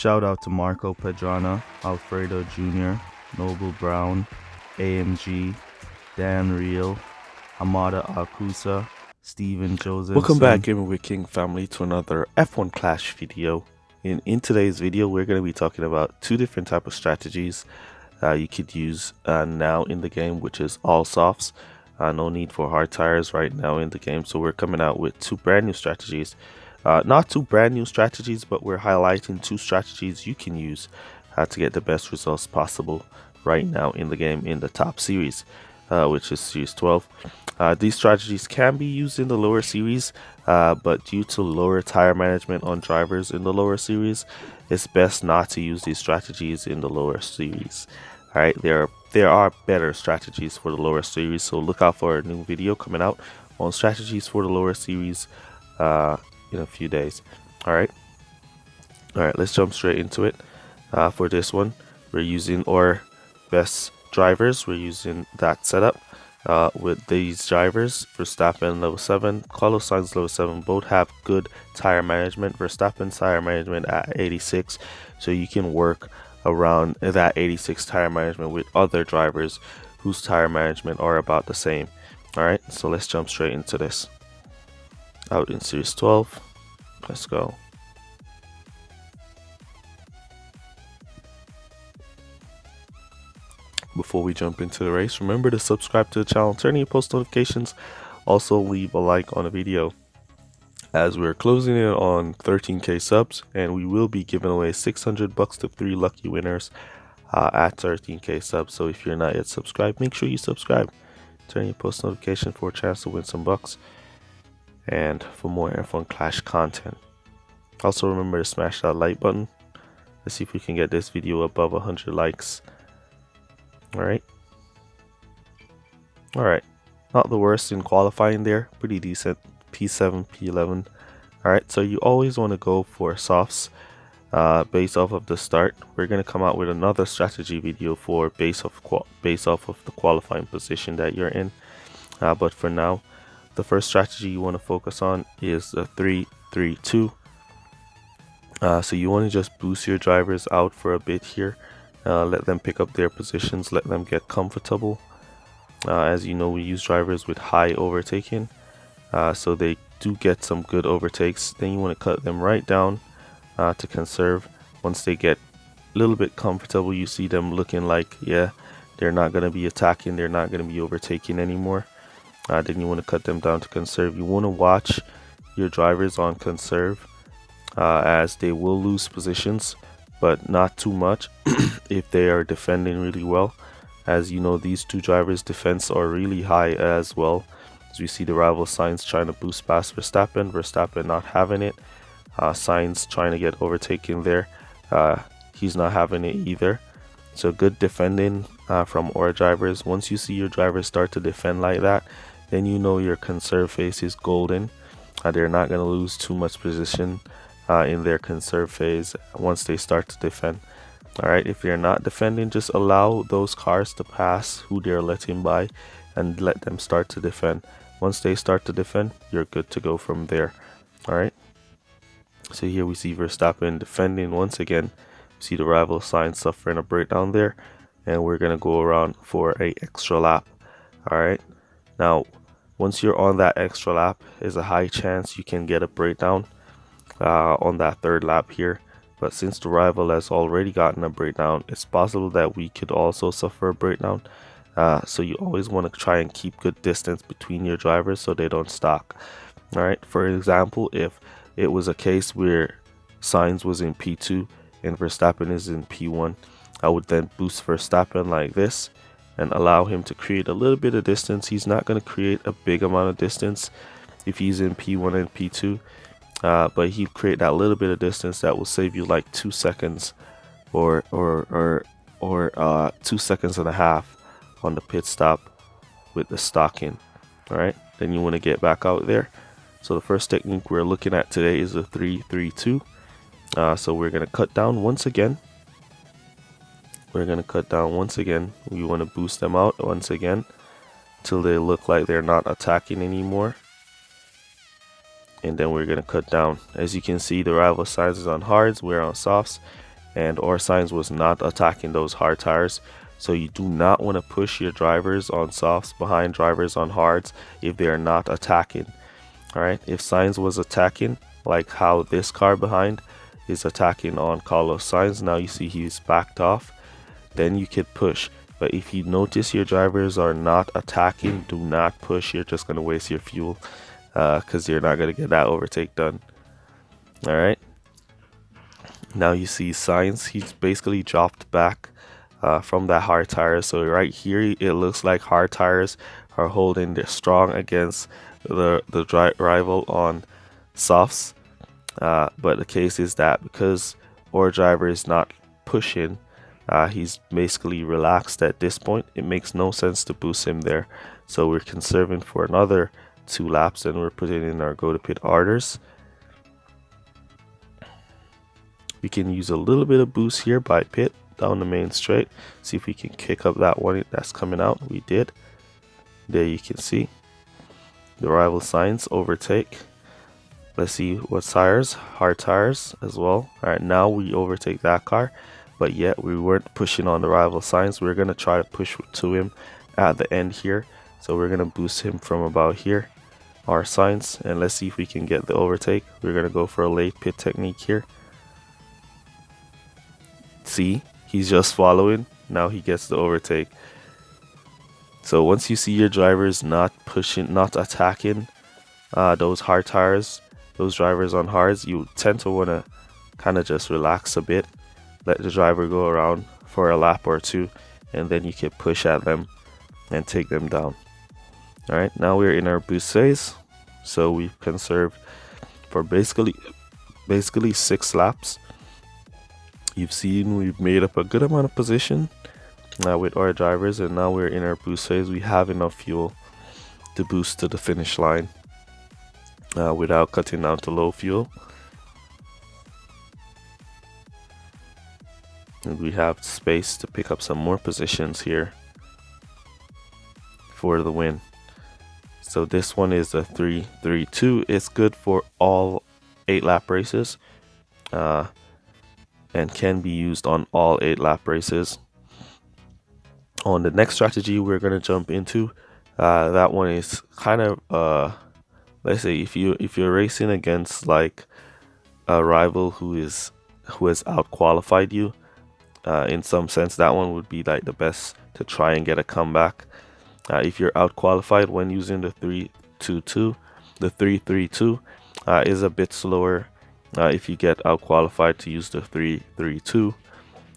Shout out to Marco Pedrana, Alfredo Jr., Noble Brown, AMG, Dan Real, Hamada Akusa, Steven Josephson. Welcome back, Gaming with King family, to another F1 Clash video. In today's video, we're going to be talking about two different type of strategies you could use now in the game, which is all softs. No need for hard tires right now in the game, so we're coming out with two brand new strategies. Not two brand new strategies, but we're highlighting two strategies you can use to get the best results possible right now in the game in the top series, which is Series 12. These strategies can be used in the lower series, but due to lower tire management on drivers in the lower series, it's best not to use these strategies in the lower series. Alright, there are better strategies for the lower series, so look out for a new video coming out on strategies for the lower series in a few days. Alright, let's jump straight into it. For this one, we're using our best drivers. We're using that setup. With these drivers, Verstappen level 7, Carlos Sainz level 7, both have good tire management. Verstappen's tire management at 86, so you can work around that 86 tire management with other drivers whose tire management are about the same. Alright, so let's jump straight into this. Out in Series 12, let's go. Before we jump into the race, remember to subscribe to the channel, turn on your post notifications, also leave a like on the video, as we're closing in on 13k subs, and we will be giving away $600 to 3 lucky winners at 13k subs. So if you're not yet subscribed, make sure you subscribe, turn on your post notification for a chance to win some bucks and for more F1 Clash content. Also remember to smash that like button. Let's see if we can get this video above 100 likes. Alright, not the worst in qualifying there, pretty decent, P7, P11. Alright, so you always want to go for softs based off of the start. We're going to come out with another strategy video for based off of the qualifying position that you're in, but for now, the first strategy you want to focus on is the 3-3-2. So you want to just boost your drivers out for a bit here. Let them pick up their positions, let them get comfortable. As you know, we use drivers with high overtaking, so they do get some good overtakes. Then you want to cut them right down to conserve. Once they get a little bit comfortable, you see them looking like, yeah, they're not going to be attacking, they're not going to be overtaking anymore. Then you want to cut them down to conserve. You want to watch your drivers on conserve, as they will lose positions, but not too much if they are defending really well. As you know, these two drivers' defense are really high as well. As we see the rival Sainz trying to boost past Verstappen not having it. Sainz trying to get overtaken there. He's not having it either. So good defending from our drivers. Once you see your drivers start to defend like that, then you know your conserve phase is golden. They're not going to lose too much position in their conserve phase once they start to defend. Alright, if you're not defending, just allow those cars to pass who they're letting by and let them start to defend. Once they start to defend, you're good to go from there. Alright, so here we see Verstappen defending once again. We see the rival Sainz suffering a breakdown there, and we're gonna go around for a extra lap. Alright, now once you're on that extra lap, there's a high chance you can get a breakdown on that third lap here. But since the rival has already gotten a breakdown, it's possible that we could also suffer a breakdown. So you always want to try and keep good distance between your drivers so they don't stock. Alright, for example, if it was a case where Sainz was in P2 and Verstappen is in P1, I would then boost Verstappen like this and allow him to create a little bit of distance. He's not going to create a big amount of distance if he's in P1 and P2. But he'll create that little bit of distance that will save you like 2 seconds or 2 seconds and a half on the pit stop with the stocking. Alright, then you want to get back out there. So the first technique we're looking at today is a 3-3-2. So we're going to cut down once again. We want to boost them out once again till they look like they're not attacking anymore. And then we're going to cut down. As you can see, the rival Sainz is on hards, we're on softs, and or Signs was not attacking those hard tires. So you do not want to push your drivers on softs behind drivers on hards if they are not attacking. Alright, if Signs was attacking, like how this car behind is attacking on Carlos Sainz, now you see he's backed off, then you could push. But if you notice your drivers are not attacking, do not push. You're just going to waste your fuel because you're not going to get that overtake done. Alright, now you see Sainz, he's basically dropped back from that hard tire. So right here it looks like hard tires are holding strong against the rival on softs, but the case is that because our driver is not pushing, he's basically relaxed at this point. It makes no sense to boost him there, so we're conserving for another 2 laps and we're putting in our go to pit orders. We can use a little bit of boost here by pit down the main straight. See if we can kick up that one that's coming out. We did. There you can see the rival Sainz overtake. Let's see what tires, hard tires as well. Alright, now we overtake that car, but yet we weren't pushing on the rival Sainz. We're going to try to push to him at the end here. So we're going to boost him from about here, our Sainz, and let's see if we can get the overtake. We're going to go for a late pit technique here. See, he's just following. Now he gets the overtake. So once you see your drivers not pushing, not attacking those hard tires, those drivers on hards, you tend to want to kind of just relax a bit, let the driver go around for a lap or two, and then you can push at them and take them down. Alright, now we're in our boost phase, so we've conserved for basically 6 laps. You've seen we've made up a good amount of position with our drivers, and now we're in our boost phase. We have enough fuel to boost to the finish line without cutting down to low fuel. And we have space to pick up some more positions here for the win. So this one is a 3-3-2. It's good for all 8 lap races and can be used on all 8 lap races. On the next strategy we're going to jump into, that one is kind of let's say if you're racing against like a rival who has out qualified you, in some sense that one would be like the best to try and get a comeback. If you're out qualified when using the 3-2-2, the 3-3-2 is a bit slower if you get out qualified to use the 3-3-2.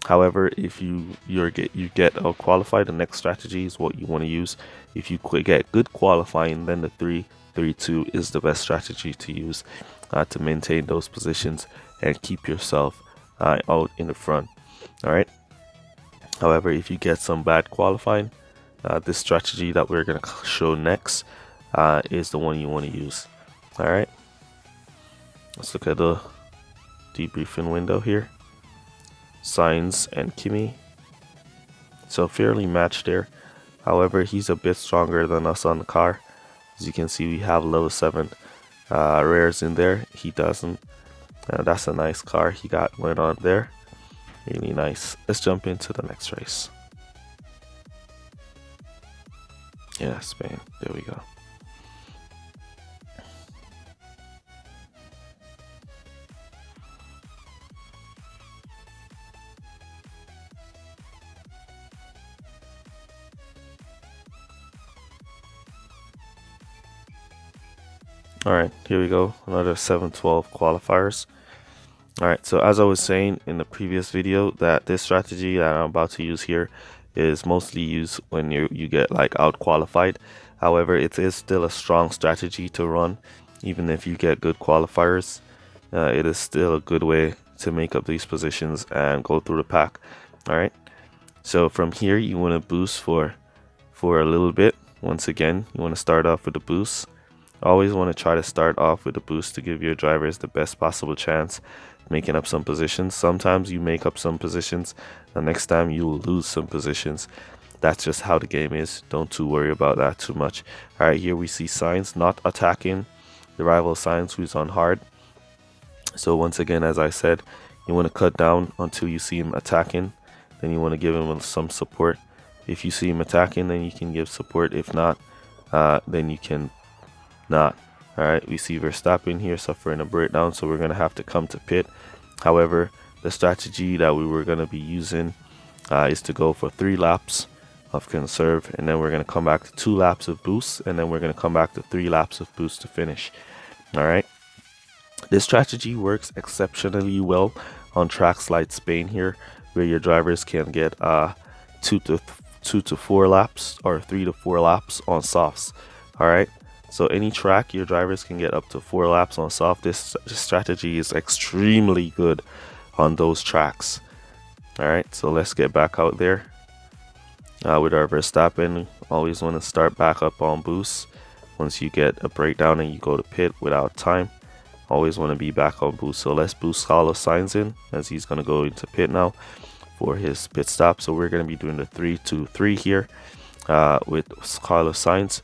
However, if you get out qualified, the next strategy is what you want to use. If you get good qualifying, then the 3-3-2 is the best strategy to use to maintain those positions and keep yourself out in the front. All right. However, if you get some bad qualifying, this strategy that we're going to show next is the one you want to use. All right. Let's look at the debriefing window here. Sainz and Kimi, so fairly matched there. However, he's a bit stronger than us on the car. As you can see, we have low 7 rares in there. He doesn't. That's a nice car he got going on there. Really nice. Let's jump into the next race. Yeah, Spain. There we go. Alright, here we go, another 7-12 qualifiers. Alright, so as I was saying in the previous video, that this strategy that I'm about to use here is mostly used when you get like out qualified. However, it is still a strong strategy to run. Even if you get good qualifiers, it is still a good way to make up these positions and go through the pack. Alright, so from here you want to boost for a little bit. Once again, you want to start off with a boost. Always want to try to start off with a boost to give your drivers the best possible chance making up some positions. Sometimes you make up some positions, the next time you will lose some positions. That's just how the game is. Don't too worry about that too much. Alright, here we see Sainz not attacking the rival Sainz who's on hard. So once again, as I said, You want to cut down until you see him attacking. Then you want to give him some support. If you see him attacking, then you can give support. If not, then you can not. Alright, we see Verstappen here suffering a breakdown, so we're going to have to come to pit. However, the strategy that we were going to be using is to go for 3 laps of conserve, and then we're going to come back to 2 laps of boost, and then we're going to come back to 3 laps of boost to finish. Alright, this strategy works exceptionally well on tracks like Spain here, where your drivers can get 2 to 4 laps or 3 to 4 laps on softs. Alright, so any track your drivers can get up to 4 laps on soft. This strategy is extremely good on those tracks. Alright, so let's get back out there with our Verstappen. Always want to start back up on boost. Once you get a breakdown and you go to pit without time, always want to be back on boost. So let's boost Carlos Sainz in, as he's going to go into pit now for his pit stop. So we're going to be doing the 3-2-3 here with Carlos Sainz.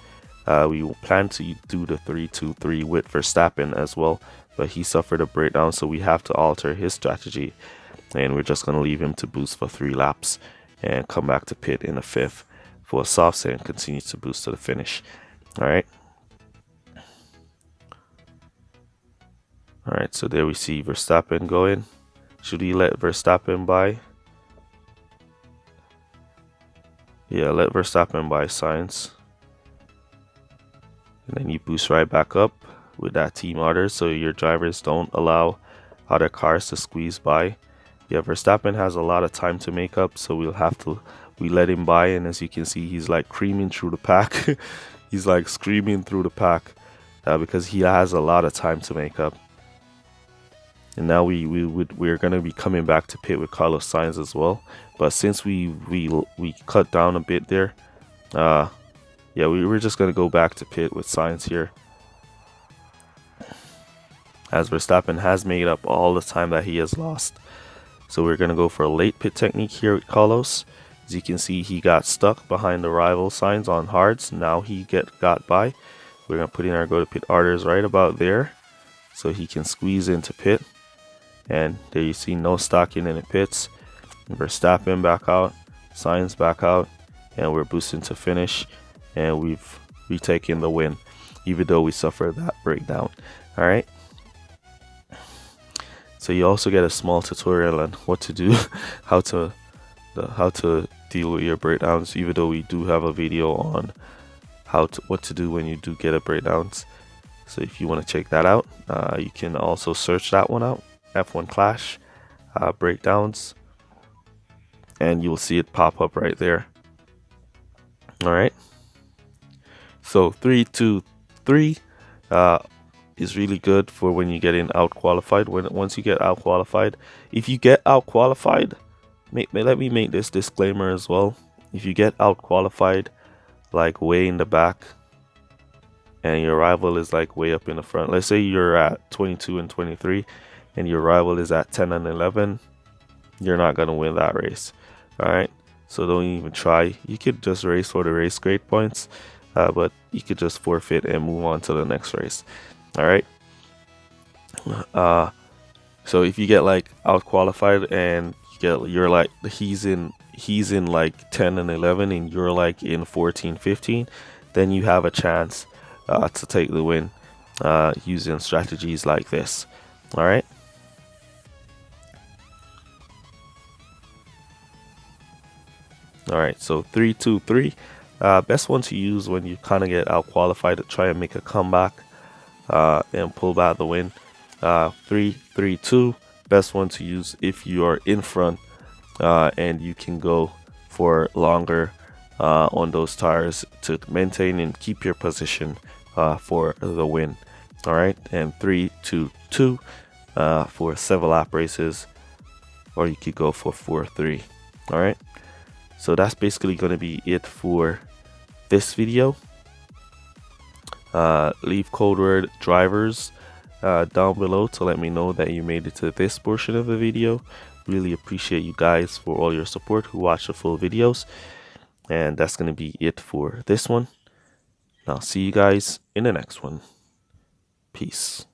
We will plan to do the 3-2-3 with Verstappen as well, but he suffered a breakdown, so we have to alter his strategy, and we're just going to leave him to boost for 3 laps and come back to pit in the 5th for a soft and continue to boost to the finish. Alright, so there we see Verstappen going. Should we let Verstappen by? Yeah, let Verstappen by Sainz. And then you boost right back up with that team order, so your drivers don't allow other cars to squeeze by. Yeah, Verstappen has a lot of time to make up, so we let him by, and as you can see, he's like creaming through the pack. He's like screaming through the pack because he has a lot of time to make up. And now we're gonna be coming back to pit with Carlos Sainz as well. But since we cut down a bit there, yeah, we're just gonna go back to pit with Sainz here, as Verstappen has made up all the time that he has lost. So we're gonna go for a late pit technique here with Carlos. As you can see, he got stuck behind the rival Sainz on hards. Now he got by. We're gonna put in our go to pit orders right about there, so he can squeeze into pit. And there you see no stocking in the pits. Verstappen back out, Sainz back out, and we're boosting to finish. And we've retaken the win, even though we suffered that breakdown. Alright, so you also get a small tutorial on what to do, how to deal with your breakdowns, even though we do have a video on what to do when you do get a breakdowns. So if you want to check that out, you can also search that one out, F1 Clash breakdowns, and you'll see it pop up right there. Alright, so 3-2-3 is really good for when you get out qualified. Once you get out qualified, if you get out qualified, let me make this disclaimer as well. If you get out qualified like way in the back and your rival is like way up in the front, let's say you're at 22 and 23 and your rival is at 10 and 11, you're not gonna win that race. Alright, so don't even try. You could just race for the race grade points, but you could just forfeit and move on to the next race. Alright, so if you get like out qualified and you're like he's in like 10 and 11 and you're like in 14, 15, then you have a chance to take the win using strategies like this. Alright, so 3-2-3, best one to use when you kind of get out qualified to try and make a comeback and pull back the win. 3-3-2, best one to use if you are in front and you can go for longer on those tires to maintain and keep your position for the win. Alright, and 3-2-2 for 7 lap races, or you could go for 4-3. Alright, so that's basically going to be it for this video. Leave code word drivers down below to let me know that you made it to this portion of the video. Really appreciate you guys for all your support who watch the full videos. And that's going to be it for this one. I'll see you guys in the next one. Peace.